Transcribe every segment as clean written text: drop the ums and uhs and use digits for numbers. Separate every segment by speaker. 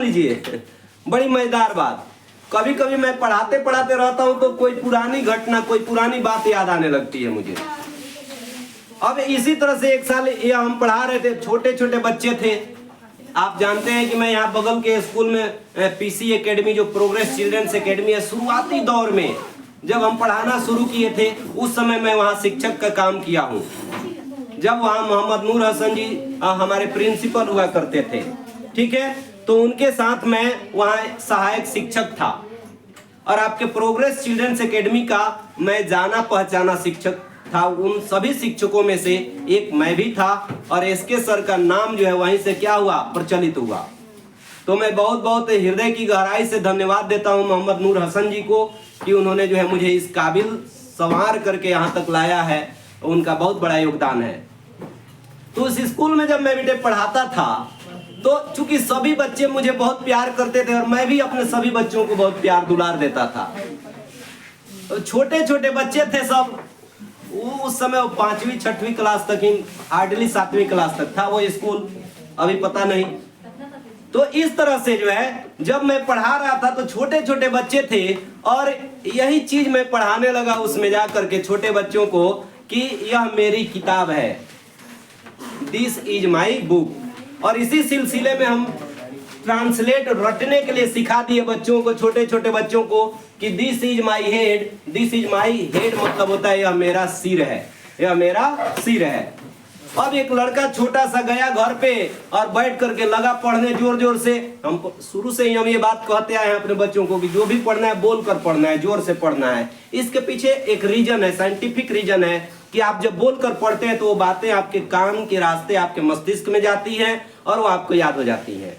Speaker 1: लीजिए, बड़ी मजेदार बात। कभी कभी मैं पढ़ाते पढ़ाते रहता हूँ तो कोई पुरानी घटना, कोई पुरानी बात याद आने लगती है मुझे। अब इसी तरह से एक साल ये हम पढ़ा रहे थे, छोटे छोटे बच्चे थे। आप जानते हैं कि मैं यहाँ बगल के स्कूल में पीसी एकेडमी, जो प्रोग्रेस चिल्ड्रंस एकेडमी है, शुरुआती दौर में जब हम पढ़ाना शुरू किए थे उस समय मैं वहाँ शिक्षक का काम किया हूँ। जब वहाँ मोहम्मद नूर हसन जी हमारे प्रिंसिपल हुआ करते थे, ठीक है, तो उनके साथ मैं वहाँ सहायक शिक्षक था। और आपके प्रोग्रेस चिल्ड्रंस एकेडमी का मैं जाना पहचाना शिक्षक था। उन सभी शिक्षकों में से एक मैं भी था और एसके सर का नाम जो है वहीं से क्या हुआ, प्रचलित हुआ। तो मैं बहुत बहुत हृदय की गहराई से धन्यवाद देता हूं मोहम्मद नूर हसन जी को कि उन्होंने जो है मुझे इस काबिल संवार करके यहाँ तक लाया है। उनका बहुत बड़ा योगदान है। तो उस स्कूल में जब मैं बेटे पढ़ाता था तो चूंकि सभी बच्चे मुझे बहुत प्यार करते थे और मैं भी अपने सभी बच्चों को बहुत प्यार दुलार देता था। तो छोटे छोटे बच्चे थे सब, उस समय वो 5वीं 6वीं क्लास तक ही, हार्डली 7वीं क्लास तक था वो स्कूल, अभी पता नहीं। तो इस तरह से जो है जब मैं पढ़ा रहा था तो छोटे छोटे बच्चे थे और यही चीज मैं पढ़ाने लगा उसमें जा करके छोटे बच्चों को कि यह मेरी किताब है, दिस इज माई बुक। और इसी सिलसिले में हम ट्रांसलेट रटने के लिए सिखा दिए बच्चों को, छोटे छोटे बच्चों को कि this is my head, this is my head मतलब होता है यह मेरा सिर है, यह मेरा सिर है। अब एक लड़का छोटा सा गया घर पे और बैठ करके लगा पढ़ने जोर जोर से। हम शुरू से ही हम ये बात कहते आए हैं अपने बच्चों को कि जो भी पढ़ना है बोल कर पढ़ना है, जोर से पढ़ना है। इसके पीछे एक रीजन है, साइंटिफिक रीजन है कि आप जब बोल कर पढ़ते हैं तो वो बातें आपके कान के रास्ते आपके मस्तिष्क में जाती हैं और वो आपको याद हो जाती हैं।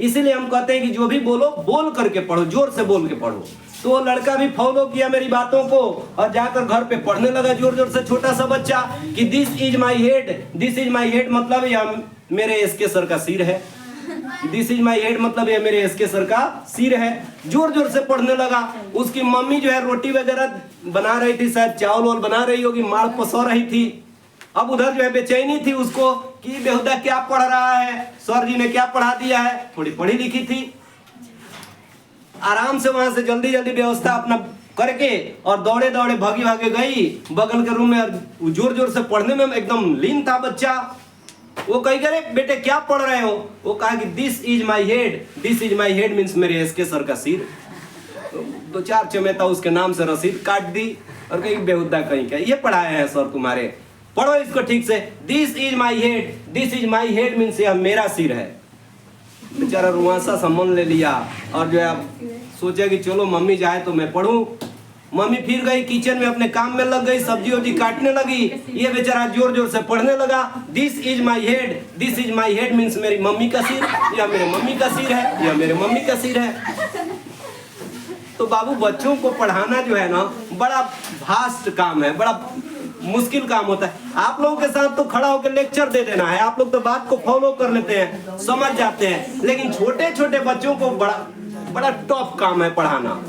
Speaker 1: इसीलिए हम कहते हैं कि जो भी बोलो बोल करके पढ़ो, जोर से बोल के पढ़ो। तो वो लड़का भी फॉलो किया मेरी बातों को और जाकर घर पे पढ़ने लगा जोर जोर से, छोटा सा बच्चा, कि this is my head, this is my head मतलब यह मेरे एसके सर का सिर है, दिस इज माई हेड मतलब यह मेरे एसके सर का सिर है। जोर जोर से पढ़ने लगा। उसकी मम्मी जो है रोटी वगैरह बना रही थी, शायद चावल वावल बना रही होगी, माड़ पसो रही थी। अब उधर जो है बेचैनी थी उसको कि बेहुदा क्या पढ़ रहा है, सर जी ने क्या पढ़ा दिया है। थोड़ी पढ़ी लिखी थी, आराम से वहां से जल्दी जल्दी व्यवस्था अपना करके और दौड़े दौड़े भागी भागे गई बगल के रूम में और जोर जोर से पढ़ने में एकदम लीन था बच्चा। वो कही करे बेटे क्या पढ़ रहे हो? वो कहा कि this is my head, this is my head means मेरे एसके सर का सिर। दो चार चमेता उसके नाम से रसीद काट दी और कही बेहुदा कहीं क्या ये पढ़ाए हैं सर तुम्हारे, पढ़ो इसको ठीक से। This is my head, this is my head means यह मेरा सिर है। बेचारा रुआसा सम्मान ले लिया और जो है सोचा कि चलो मम्मी जाए तो मैं पढ़ूं। मम्मी फिर गई किचन में अपने काम में लग गई, सब्जी वब्जी काटने लगी। ये बेचारा जोर जोर से पढ़ने लगा, this is my head, this is my head means मेरी मम्मी का सिर, या मेरे मम्मी का सिर है, या मेरे मम्मी का सिर है। तो बाबू बच्चों को पढ़ाना जो है ना बड़ा भास्ट काम है, बड़ा मुश्किल काम होता है। आप लोगों के साथ तो खड़ा होकर लेक्चर दे देना है, आप लोग तो बात को फॉलो कर लेते हैं, समझ जाते हैं, लेकिन छोटे छोटे बच्चों को बड़ा बड़ा टफ काम है पढ़ाना।